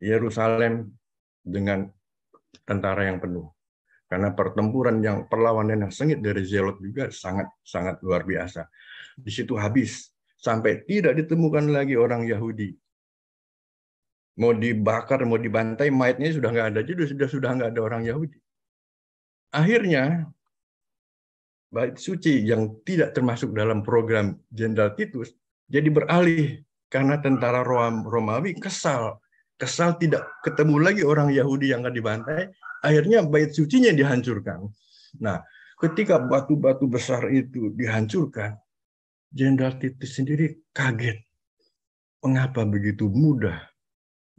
Yerusalem dengan tentara yang penuh. Karena pertempuran perlawanan yang sengit dari Zelot juga sangat luar biasa. Di situ habis, sampai tidak ditemukan lagi orang Yahudi. Mau dibakar, mau dibantai, mayatnya sudah nggak ada. Jadi sudah nggak ada orang Yahudi. Akhirnya, bait suci yang tidak termasuk dalam program Jenderal Titus jadi beralih karena tentara Romawi kesal tidak ketemu lagi orang Yahudi yang akan dibantai. Akhirnya bait sucinya dihancurkan. Nah, ketika batu-batu besar itu dihancurkan, Jenderal Titus sendiri kaget. Mengapa begitu mudah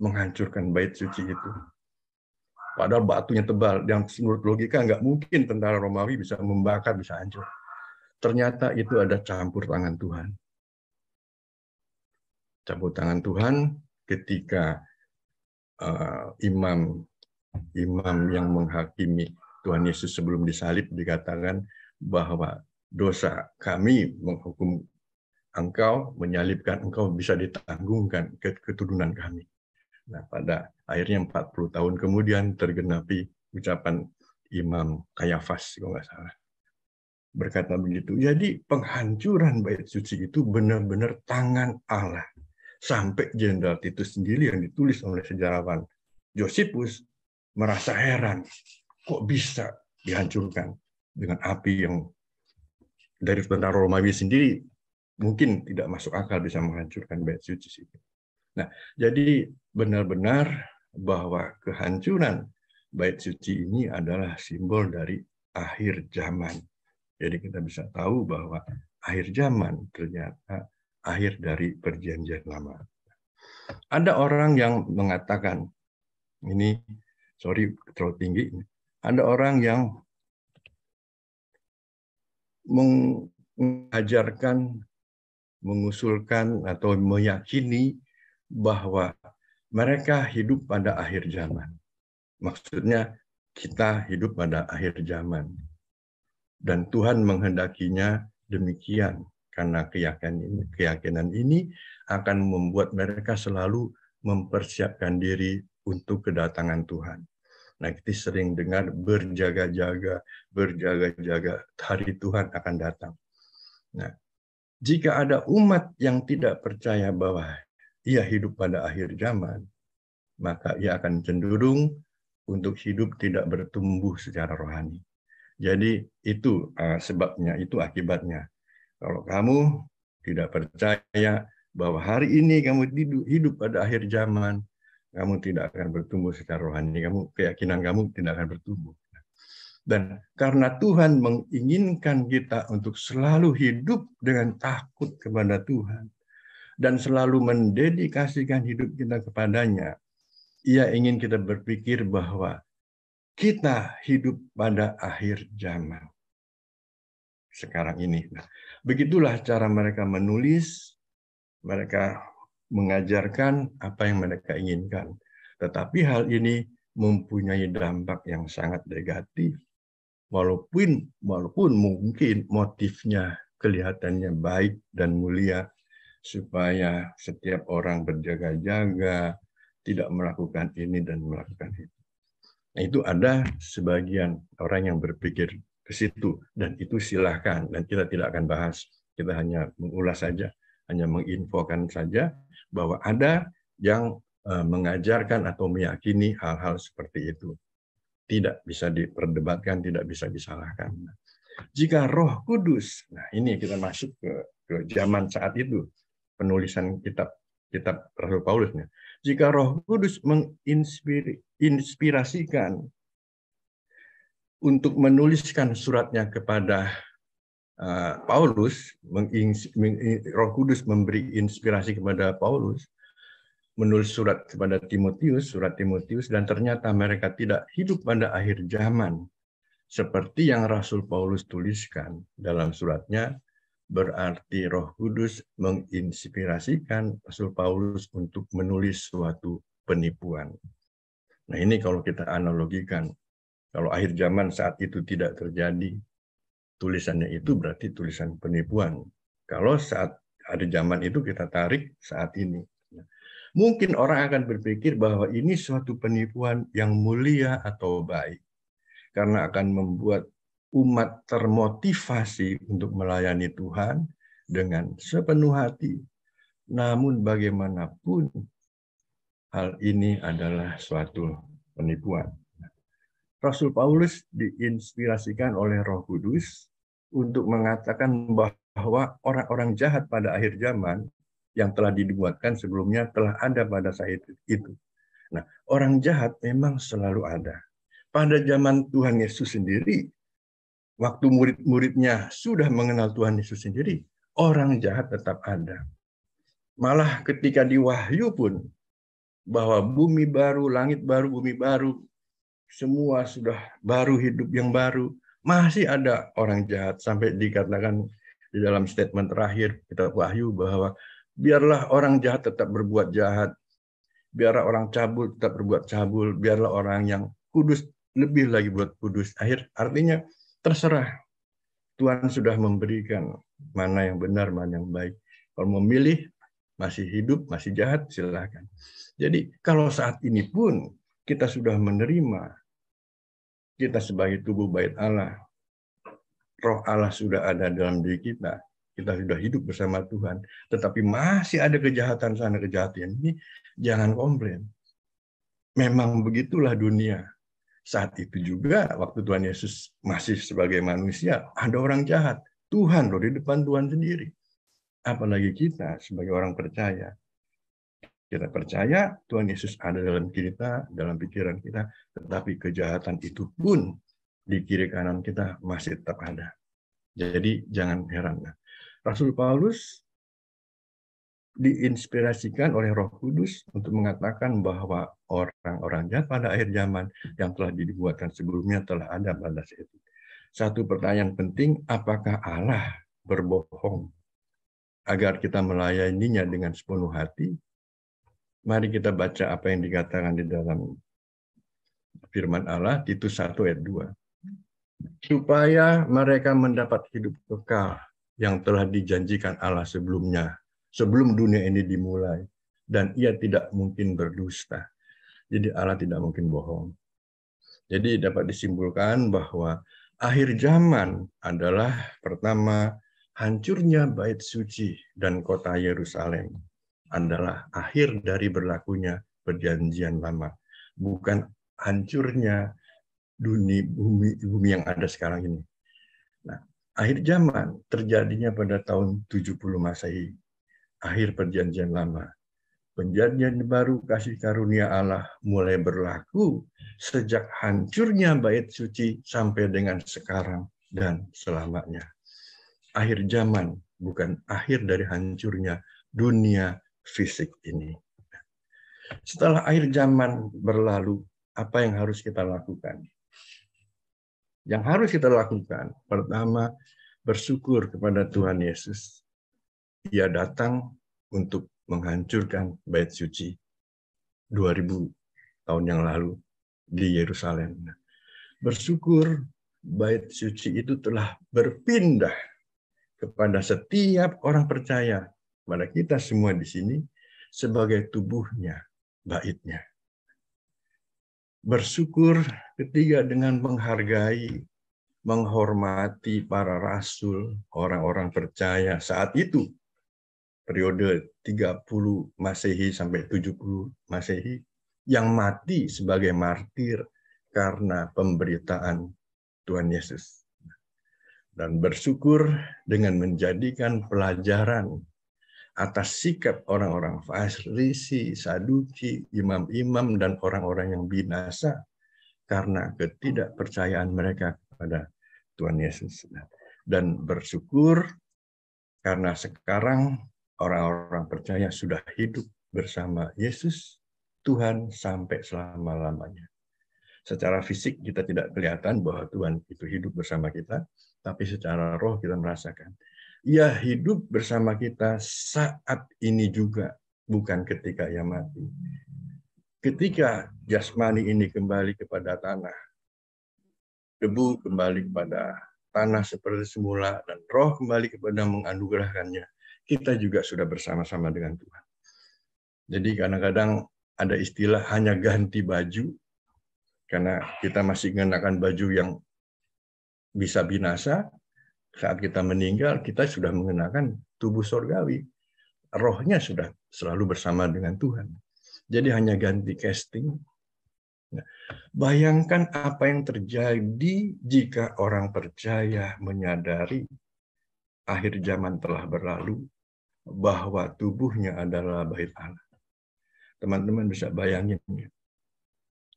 menghancurkan bait suci itu? Padahal batunya tebal, yang menurut logika nggak mungkin tentara Romawi bisa membakar, bisa hancur. Ternyata itu ada campur tangan Tuhan. Campur tangan Tuhan ketika imam yang menghakimi Tuhan Yesus sebelum disalib dikatakan bahwa dosa kami menghukum engkau, menyalibkan engkau bisa ditanggungkan ke keturunan kami. Nah, pada akhirnya 40 tahun kemudian tergenapi ucapan Imam Kayafas, kalau nggak salah. Berkata begitu. Jadi penghancuran bait suci itu benar-benar tangan Allah. Sampai Jenderal Titus sendiri yang ditulis oleh sejarawan Josephus merasa heran. Kok bisa dihancurkan dengan api yang dari tentara Romawi sendiri mungkin tidak masuk akal bisa menghancurkan bait suci itu. Nah, jadi benar-benar bahwa kehancuran bait suci ini adalah simbol dari akhir zaman. Jadi kita bisa tahu bahwa akhir zaman ternyata akhir dari perjanjian lama. Ada orang yang mengatakan, ini sorry terlalu tinggi, ada orang yang mengajarkan, mengusulkan atau meyakini bahwa mereka hidup pada akhir zaman. Maksudnya kita hidup pada akhir zaman. Dan Tuhan menghendakinya demikian. Karena keyakinan ini akan membuat mereka selalu mempersiapkan diri untuk kedatangan Tuhan. Nah, kita sering dengar berjaga-jaga, hari Tuhan akan datang. Nah, jika ada umat yang tidak percaya bahwa ia hidup pada akhir zaman, maka ia akan cenderung untuk hidup tidak bertumbuh secara rohani. Jadi itu sebabnya, itu akibatnya. Kalau kamu tidak percaya bahwa hari ini kamu hidup pada akhir zaman, kamu tidak akan bertumbuh secara rohani, keyakinan kamu tidak akan bertumbuh. Dan karena Tuhan menginginkan kita untuk selalu hidup dengan takut kepada Tuhan dan selalu mendedikasikan hidup kita kepadanya, Ia ingin kita berpikir bahwa kita hidup pada akhir zaman sekarang ini. Nah, begitulah cara mereka menulis, mereka mengajarkan apa yang mereka inginkan. Tetapi hal ini mempunyai dampak yang sangat negatif. Walaupun mungkin motifnya kelihatannya baik dan mulia, supaya setiap orang berjaga-jaga, tidak melakukan ini dan melakukan itu. Nah, itu ada sebagian orang yang berpikir ke situ, dan itu silahkan, dan kita tidak akan bahas. Kita hanya mengulas saja, hanya menginfokan saja bahwa ada yang mengajarkan atau meyakini hal-hal seperti itu. Tidak bisa diperdebatkan, tidak bisa disalahkan. Jika Roh Kudus, nah ini kita masuk ke zaman saat itu, penulisan kitab Rasul Paulus. Jika Roh Kudus menginspirasikan untuk menuliskan suratnya kepada Paulus, Roh Kudus memberi inspirasi kepada Paulus menulis surat kepada surat Timotius, dan ternyata mereka tidak hidup pada akhir zaman seperti yang Rasul Paulus tuliskan dalam suratnya, berarti Roh Kudus menginspirasikan Rasul Paulus untuk menulis suatu penipuan. Nah, ini kalau kita analogikan, kalau akhir zaman saat itu tidak terjadi, tulisannya itu berarti tulisan penipuan. Kalau saat ada zaman itu kita tarik saat ini. Mungkin orang akan berpikir bahwa ini suatu penipuan yang mulia atau baik, karena akan membuat umat termotivasi untuk melayani Tuhan dengan sepenuh hati. Namun bagaimanapun, hal ini adalah suatu penipuan. Rasul Paulus diinspirasikan oleh Roh Kudus untuk mengatakan bahwa orang-orang jahat pada akhir zaman yang telah dibuatkan sebelumnya telah ada pada saat itu. Nah, orang jahat memang selalu ada. Pada zaman Tuhan Yesus sendiri, waktu murid-muridnya sudah mengenal Tuhan Yesus sendiri, orang jahat tetap ada. Malah ketika di Wahyu pun, bahwa bumi baru, langit baru, bumi baru, semua sudah baru, hidup yang baru, masih ada orang jahat. Sampai dikatakan di dalam statement terakhir kitab Wahyu bahwa biarlah orang jahat tetap berbuat jahat, biarlah orang cabul tetap berbuat cabul, biarlah orang yang kudus lebih lagi buat kudus. Artinya terserah. Tuhan sudah memberikan mana yang benar, mana yang baik. Kalau memilih masih hidup, masih jahat, silakan. Jadi kalau saat ini pun kita sudah menerima, kita sebagai tubuh bait Allah, Roh Allah sudah ada dalam diri kita, kita sudah hidup bersama Tuhan, tetapi masih ada kejahatan sana, kejahatan ini, jangan komplain. Memang begitulah dunia. Saat itu juga, waktu Tuhan Yesus masih sebagai manusia, ada orang jahat. Tuhan loh, di depan Tuhan sendiri. Apalagi kita sebagai orang percaya. Kita percaya Tuhan Yesus ada dalam kita, dalam pikiran kita, tetapi kejahatan itu pun di kiri kanan kita masih tetap ada. Jadi jangan heran. Rasul Paulus diinspirasikan oleh Roh Kudus untuk mengatakan bahwa orang-orang jahat pada akhir zaman yang telah dibuatkan sebelumnya telah ada pada saat itu. Satu pertanyaan penting, apakah Allah berbohong agar kita melayaninya dengan sepenuh hati? Mari kita baca apa yang dikatakan di dalam firman Allah, Titus 1 ayat 2. Supaya mereka mendapat hidup kekal yang telah dijanjikan Allah sebelumnya, sebelum dunia ini dimulai, dan ia tidak mungkin berdusta. Jadi Allah tidak mungkin bohong. Jadi dapat disimpulkan bahwa akhir zaman adalah pertama, hancurnya bait suci dan kota Yerusalem adalah akhir dari berlakunya perjanjian lama. Bukan hancurnya bumi yang ada sekarang ini. Nah, akhir zaman terjadinya pada tahun 70 Masehi. Akhir perjanjian lama. Perjanjian baru kasih karunia Allah mulai berlaku sejak hancurnya bait suci sampai dengan sekarang dan selamanya. Akhir zaman bukan akhir dari hancurnya dunia fisik ini. Setelah akhir zaman berlalu, apa yang harus kita lakukan? Yang harus kita lakukan, pertama, bersyukur kepada Tuhan Yesus. Ia datang untuk menghancurkan bait suci 2000 tahun yang lalu di Yerusalem. Bersyukur bait suci itu telah berpindah kepada setiap orang percaya, pada kita semua di sini, sebagai tubuhnya, baitnya. Bersyukur ketiga dengan menghargai, menghormati para rasul, orang-orang percaya saat itu, periode 30 Masehi sampai 70 Masehi, yang mati sebagai martir karena pemberitaan Tuhan Yesus. Dan bersyukur dengan menjadikan pelajaran atas sikap orang-orang Farisi, Saduki, imam-imam, dan orang-orang yang binasa karena ketidakpercayaan mereka kepada Tuhan Yesus. Dan bersyukur karena sekarang orang-orang percaya sudah hidup bersama Yesus, Tuhan sampai selama-lamanya. Secara fisik kita tidak kelihatan bahwa Tuhan itu hidup bersama kita, tapi secara roh kita merasakan. Ia hidup bersama kita saat ini juga, bukan ketika ia mati. Ketika jasmani ini kembali kepada tanah, debu kembali kepada tanah seperti semula, dan roh kembali kepada menganugerahkannya, kita juga sudah bersama-sama dengan Tuhan. Jadi kadang-kadang ada istilah hanya ganti baju, karena kita masih mengenakan baju yang bisa binasa. Saat kita meninggal, kita sudah mengenakan tubuh surgawi. Rohnya sudah selalu bersama dengan Tuhan. Jadi hanya ganti casting. Nah, bayangkan apa yang terjadi jika orang percaya menyadari akhir zaman telah berlalu, bahwa tubuhnya adalah bait Allah. Teman-teman bisa bayangin,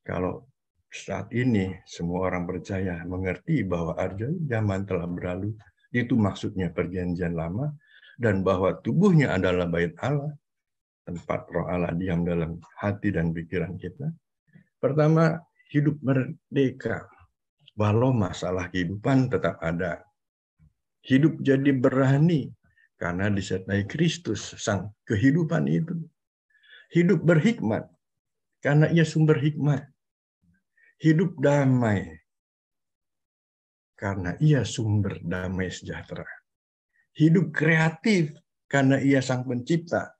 kalau saat ini semua orang percaya mengerti bahwa akhir zaman telah berlalu, itu maksudnya perjanjian lama, dan bahwa tubuhnya adalah bait Allah, tempat roh Allah diam dalam hati dan pikiran kita. Pertama, hidup merdeka, walau masalah kehidupan tetap ada. Hidup jadi berani karena disertai Kristus, sang kehidupan itu. Hidup berhikmat karena ia sumber hikmat. Hidup damai karena ia sumber damai sejahtera. Hidup kreatif karena ia sang pencipta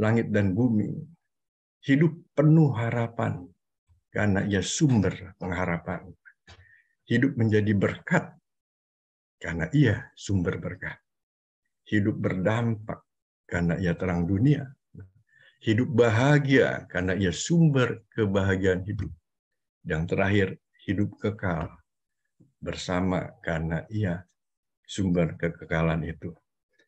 langit dan bumi. Hidup penuh harapan karena ia sumber pengharapan. Hidup menjadi berkat karena ia sumber berkat. Hidup berdampak karena ia terang dunia. Hidup bahagia karena ia sumber kebahagiaan hidup. Yang terakhir, hidup kekal bersama karena ia sumber kekekalan itu.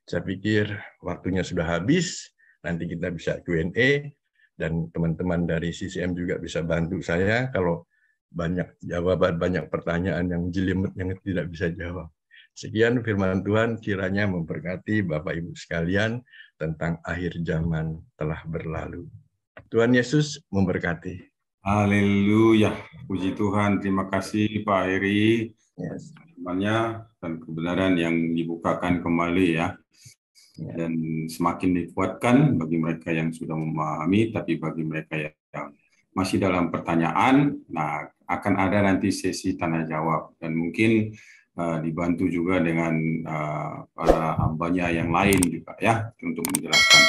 Saya pikir waktunya sudah habis, nanti kita bisa Q&A, dan teman-teman dari CCM juga bisa bantu saya kalau banyak jawaban, banyak pertanyaan yang jelimet yang tidak bisa jawab. Sekian firman Tuhan, kiranya memberkati Bapak Ibu sekalian tentang akhir zaman telah berlalu. Tuhan Yesus memberkati. Haleluya, puji Tuhan. Terima kasih Pak Heri. Yes. Firman-Nya dan kebenaran yang dibukakan kembali ya. Dan semakin dikuatkan bagi mereka yang sudah memahami, tapi bagi mereka yang masih dalam pertanyaan, nah akan ada nanti sesi tanya jawab, dan mungkin dibantu juga dengan para hambanya yang lain juga ya untuk menjelaskan.